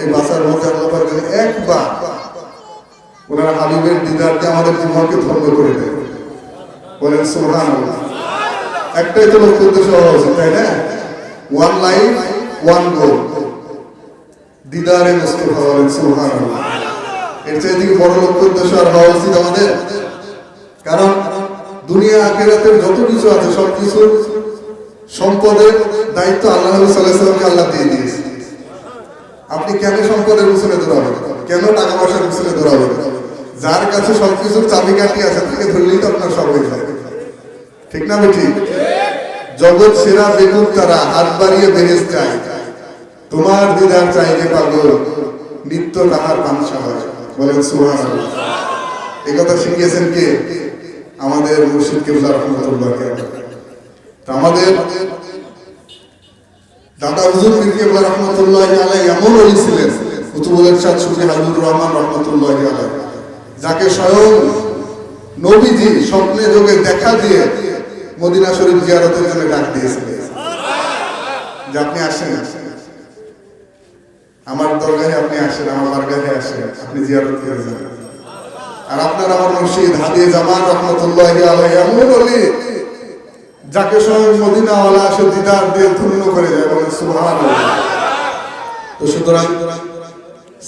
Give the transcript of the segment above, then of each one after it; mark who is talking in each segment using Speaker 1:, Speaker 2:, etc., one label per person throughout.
Speaker 1: এই বাসার মধ্যে আল্লাহ পাক যেন একবার ওনার হাবিবের দিদার দিয়ে আমাদের জীবনকে ধন্য করে দেয়। বলেন সুবহানাল্লাহ। একটাই তো লক্ষ্য উদ্দেশ্য হওয়া উচিত, তাই না? ওয়ান লাইফ ওয়ান গোল, দিদারে মুস্তাফা। বলেন সুবহানাল্লাহ। এর চাইতে কি বড় লক্ষ্য উদ্দেশ্য আর হওয়া উচিত আমাদের? কারণ দুনিয়া আখিরাতের যত কিছু আছে সবকিছু সম্পদের দায়িত্ব আল্লাহ নবী সাল্লাল্লাহু আলাইহি ওয়াসাল্লামকে আল্লাহ দিয়ে দিয়েছে। আপনি কেন সম্পদের পিছনে দৌড়াবেন? কেন টাকা পয়সার পিছনে দৌড়াবেন? যার কাছে সবকিছুর চাবিকাঠি আছে তাকে ধরলেই তো আপনার সব হয়ে যাবে। ঠিক না বেঠি? জগৎ সেরা বেকুব তারা, হাত বাড়িয়ে বেহেস চাই, তোমার দিদার চাই যে পাগল, নিত্য তাহার পানসা হয়। বলেন সুবহানাল্লাহ। এই কথা শিখিয়েছেন কে? আমাদের মুর্শিদ কিবলা রাহমাতুল্লাহ। আমাদের দাদা হুজুর পীর কিবলা রাহমাতুল্লাহি আলাইহি এমন ওলি ছিলেন, কুতুবুল ইরশাদ সুফি হাবিবুর রহমান রাহমাতুল্লাহি আলাইহি, যাকে স্বয়ং নবীজি স্বপ্নে যোগে দেখা দিয়ে মদিনা শরীফ জিয়ারতের জন্য ডাক দিয়েছিলেন যে আপনি আসেন, আমার দরগাহে আপনি আসেন, আমার বারগাহে আসেন, আপনি জিয়ারত করে যান। আর আপনার আমার মুর্শিদ হাদিয়ে জামান রাহমাতুল্লাহি আলাইহি এমন ওলি যাকে স্বয়ং মদিনাওয়ালা আসে দিদার দিয়ে ধন্য করে যায়। বলেন সুবহানাল্লাহ। তো সুতরাং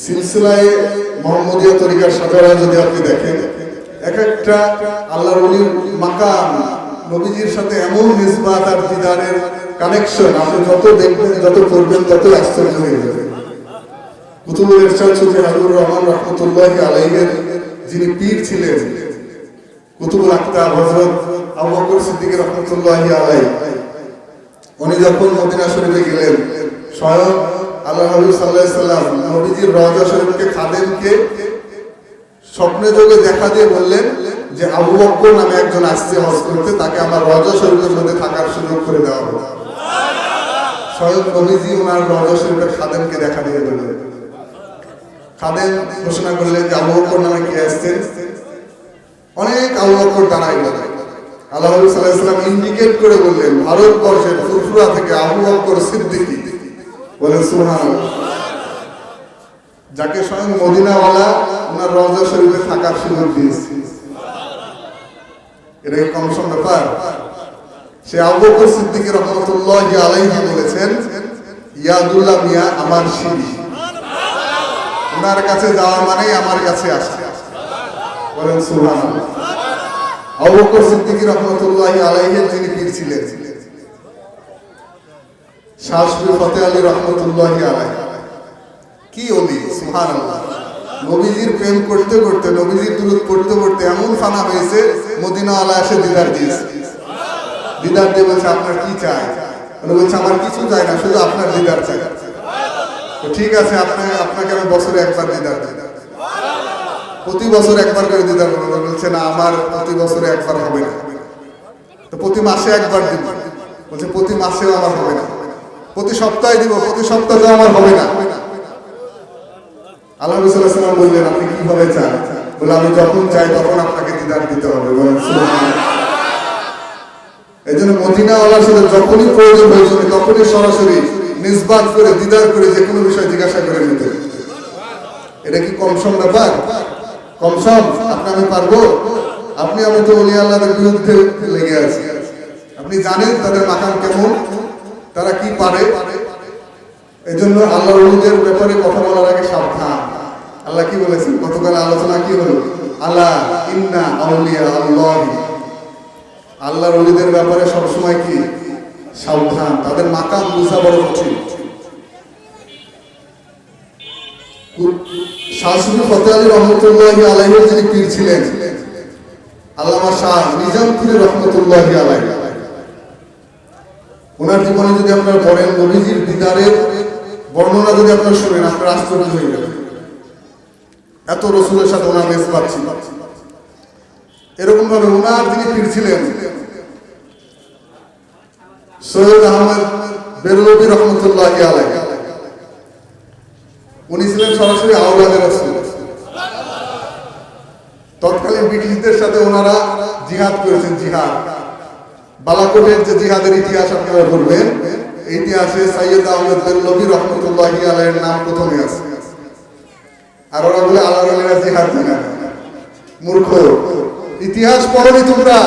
Speaker 1: সিলসিলায়ে মুহাম্মদিয়া তরিকার সাজারা যদি আপনি দেখেন, এক একটা আল্লাহর ওলির মাকাম নবীজির সাথে এমন নিসবাত আর দিদারের কানেকশন, আপনি যত দেখবেন যত করবেন তত আশ্চর্য হয়ে যাবে। কুতুবুল ইরশাদ সুফি হাবিবুর রহমান রাহমাতুল্লাহি আলাইহির যিনি পীর ছিলেন, কুতুবুল আক্তাব হযরত আবু বকর সিদ্দিক রাহমাতুল্লাহি আলাইহি, উনি যখন মদিনা শরীফে গেলেন, স্বয়ং আল্লাহ হাবিব সাল্লাল্লাহু আলাইহি সাল্লাম নবীজির রওজা শরীফকে খাদেমকে স্বপ্নে যোগে দেখা দিয়ে বললেন যে আবু বকর নামে একজন আসছে হজ করতে, তাকে আমার রওজা শরীফের মধ্যে থাকার সুযোগ করে দেওয়া হবে। স্বয়ং নবীজি ওনার রওজা শরীফের খাদেমকে দেখা দিয়ে বললেন, খাদেম ঘোষণা করলেন যে আবু বকর নামে কে আসছেন। অনেক আবু বকর দাঁড়াই গেলেন। আল্লাহ নবী সাল্লাল্লাহু আলাইহি সাল্লাম ইন্ডিকেট করে বললেন ভারতবর্ষের ফুরফুরা থেকে আবু বকর সিদ্দিকী। বলেন সুবহানাল্লাহ। যাকে স্বয়ং মদিনাওয়ালা ওনার রওজা শরীফে থাকার সুযোগ দিয়েছে। এটা কি কম সম ব্যাপার? সে আবু বকর সিদ্দিক রাহমাতুল্লাহি আলাইহি বলেছেন, ইয়াদুল্লাহ মিয়া আমার সিঁড়ি, ওনার কাছে যাওয়া মানেই আমার কাছে আসা। বলেন সুবহানাল্লাহ। আবু বকর সিদ্দিক রাহমাতুল্লাহি আলাইহি যিনি পীর ছিলেন, শাহ সুফি ফতেহ আলী রাহমাতুল্লাহি আলাইহি, কি ওলি! সুবহানাল্লাহ। নবীজির প্রেম করতে করতে, নবীজির দুরূদ পড়তে পড়তে এমন ফানা হয়েছে, মদিনাওয়ালা এসে দিদার দিয়েছে। দিদার দিয়ে বলছে আপনার কি চাই? উনি বলছে আমার কিছু চাই না, শুধু আপনার দিদার চাই। তো ঠিক আছে, আপনাকে আমি বছরে একবার দিদার দিই, প্রতি বছর একবার করে দিদার করবো। বলছে না, আমার প্রতি বছরে একবার হবে না, তো প্রতি মাসে একবার দিব। বলছে প্রতি মাসেও আমার হবে না, প্রতি সপ্তাহে দিব, প্রতি সপ্তাহে আমার হবে না। আল্লাহ নবী সাল্লাল্লাহু আলাইহি ওয়াসাল্লাম বললেন আপনি কিভাবে চান? বলে আমি যখন চাই তখন আপনাকে দিদার দিতে হবে। বলেন সুবহানাল্লাহ। এজন্য মদিনাওয়ালার সাথে যখনই প্রয়োজন হয়েছে তখনই সরাসরি নিসবাত করে দিদার করে যে কোনো বিষয় জিজ্ঞাসা করে নিতে। এটা কি কম সম ব্যাপার? কম সম? আপনি আমি পারবো? আপনি আমি তো ওলি আল্লাহর বিরুদ্ধে লেগে আছি। আপনি জানেন তাদের মাকাম কেমন, তারা কি পারে। এজন্য আল্লাহর ওলিদের ব্যাপারে কথা বলার আগে সাবধান। আল্লাহ কি বলেছেন? গতকাল আলোচনা কি হলো? আলা ইন্না আউলিয়া আল্লাহি, আল্লাহর ওলিদের ব্যাপারে সবসময় কি সাবধান, তাদের মাকাম বুঝা বড় কঠিন। শাহ সুফি ফতেহ আলী রহমতুল্লাহি আলাইহি যিনি পীর ছিলেন, আল্লামা শাহ নিজামপুরী রহমতুল্লাহি আলাইহি, ওনার জীবনে যদি আপনারা পড়েন, নবীজির দিদারের বর্ণনা যদি আপনারা শুনেন, আপনারা আশ্চর্য হয়ে যাবেন। এত রসুলের সাথে ওনার নিসবাত ছিল। এরকম ভাবে ওনার যিনি পীর ছিলেন সৈয়দ আহমদ বেরলভী রহমতুল্লাহি আলাইহি, উনি ছিলেন সরাসরি আওলাদে রাসূল। তৎকালীন ব্রিটিশদের সাথে ওনারা জিহাদ করেছেন। জিহাদ, বালাকোটের যে জিহাদের ইতিহাস আপনারা বলবেন, এই ইতিহাসে সৈয়দ আহমদ বেরলভী রহমতুল্লাহি আলাইহির নাম প্রথমে আছে। আর ওরা বলে আল্লাহর ওলিরা জিহাদ জানে না। মূর্খ, ইতিহাস পড়নি তোমরা।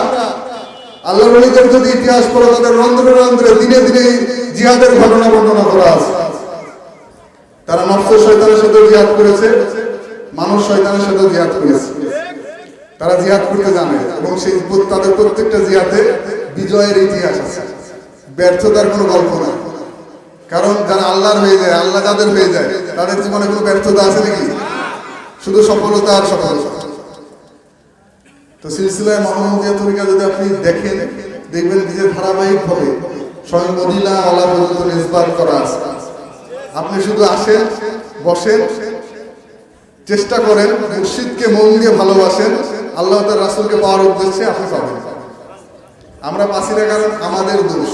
Speaker 1: আল্লাহর ওলিদের যদি ইতিহাস পড়ো তাদের রন্ধ্রে রন্ধ্রে দিনে দিনে জিহাদের ঘটনা বর্ণনা করা আছে। তারা নফস শয়তানের সাথে জিহাদ করেছে, মানুষ শয়তানের সাথে জিহাদ করেছে। তারা জিহাদ করতে জানে এবং সেই তাদের প্রত্যেকটা জিহাদে বিজয়ের ইতিহাস আছে, ব্যর্থতার কোনো গল্প না। কারণ যারা আল্লাহর হয়ে যায়, আল্লাহ যাদের হয়ে যায়, তাদের জীবনে কোনো ব্যর্থতা আছে নাকি? শুধু সফলতা আর সফলতা। তো সিলসিলায় মুহাম্মদিয়া তরিকা যদি আপনি দেখেন, দেখবেন যে ধারাবাহিকভাবে স্বয়ং মদিনা আলা পর্যন্ত নিসবাত করা আছে। আপনি শুধু আসেন, বসেন, চেষ্টা করেন, মুর্শিদকে মন দিয়ে ভালোবাসেন, আল্লাহ তার রাসূলকে পাওয়ার উদ্দেশ্যে আপনি পাবেন। আমরা পাচ্ছি না কারণ আমাদের দোষ,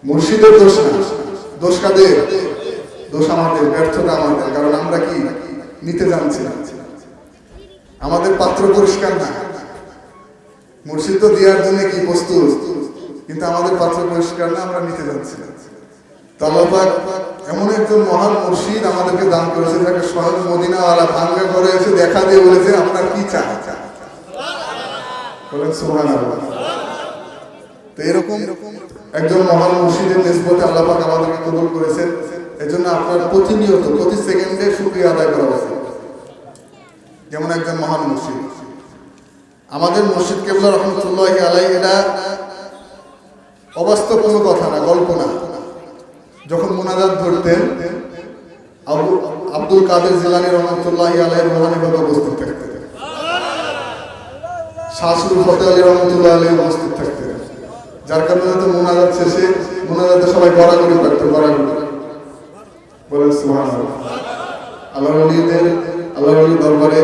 Speaker 1: মুর্শিদের দোষ না। দোষ কাদের? দোষ আমাদের, ব্যর্থতা আমাদের। কারণ আমরা কি নিতে জানছি না, আমাদের পাত্র পরিষ্কার না। মুর্শিদ তো দেওয়ার জন্য কি প্রস্তুত, কিন্তু আমাদের পাত্র পরিষ্কার না, আমরা নিতে জানছি না। তো আল্লাহ পাক এমন একজন মহান মুর্শিদ আমাদেরকে দান করেছে, যাকে স্বয়ং মদিনাওয়ালা ভাঙ্গা করে এসে দেখা দিয়ে বলেছে আপনার কি চাই, বলেন সুবহানাল্লাহ। তো এরকম একজন মহান মুর্শিদের নিসবতে আল্লাহ পাক আমাদেরকে কবুল করেছেন। এজন্য আপনার প্রতিনিয়ত প্রতি সেকেন্ডে শুকরিয়া আদায় করা উচিত। যেমন একজন মহান মুর্শিদ, আমাদের মুর্শিদ কেবলা রহমতুল্লাহি আলাইহি, এটা অবাস্তব কোনো কথা না, গল্প না। যখন মুনাজাত ধরতেন, আব্দুল কাদের জিলানী রহমতুল্লাহি আলাইহি রুহানিভাবে উপস্থিত থাকতেন, শাহসুর ফতেহ আলী রহমতুল্লাহ আলাইহি উপস্থিত থাকতেন। যার কারণে তো মুনাজাত শেষে মুনাজাতে সবাই গড়াগড়ি করতেন, গড়াগড়ি। বলেন সুবহানাল্লাহ। আল্লাহর ওলিদের, আল্লাহর ওলির দরবারে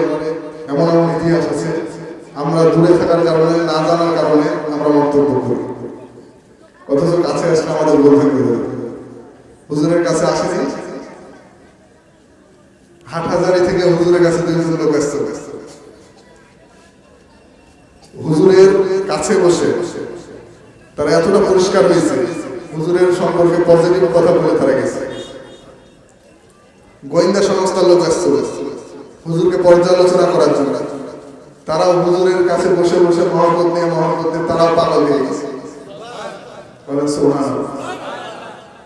Speaker 1: এমন এমন ইতিহাস আছে, আমরা দূরে থাকার কারণে, না জানার কারণে আমরা মন্তব্য করি, অথচ কাছে আসলে আমাদের বলতে হবে। হুজুরের কাছে আসেনি, হাটহাজারী থেকে হুজুরের কাছে 2জন লোক আসছে, হুজুরের কাছে বসে তারা এতটা পরিষ্কার হয়েছে, হুজুরের সম্পর্কে পজিটিভ কথা বলে তারা গেছে। গোয়েন্দা সংস্থার লোক আসছে হুজুরকে পর্যালোচনা করার জন্য, তারাও হুজুরের কাছে বসে বসে মহব্বত নিয়ে তারাও পাগল হয়ে গেছে। বলেন সুবহানাল্লাহ।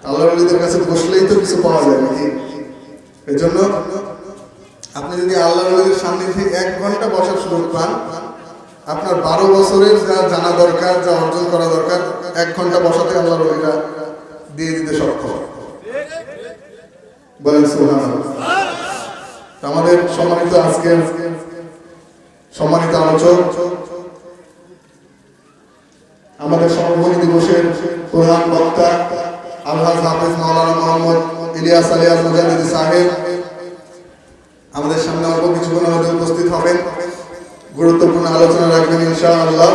Speaker 1: আল্লাহর ওলিদের কাছে বসলেই তো কিছু পাওয়া যায় নাকি? এই জন্য আপনি যদি আল্লাহর ওলিদের সান্নিধ্যে 1 ঘন্টা বসার সুযোগ পান, আপনার 12 বছরের যা জানা দরকার, যা অর্জন করা দরকার, 1 ঘন্টা বসাতে আল্লাহর ওলিরা দিয়ে দিতে সক্ষম। বলেন সুবহানাল্লাহ। আমাদের সম্মানিত আজকের সম্মানিত আলোচক, আমাদের সমাপনী দিবসের প্রধান বক্তা আলহাজ হাফেজ মাওলানা মোহাম্মদ ইলিয়াস আলিয়াস মুজাদ্দিদি সাহেব আমাদের সামনে অল্প কিছুক্ষণের মধ্যে উপস্থিত হবেন, গুরুত্বপূর্ণ আলোচনা রাখবেন ইনশাআল্লাহ।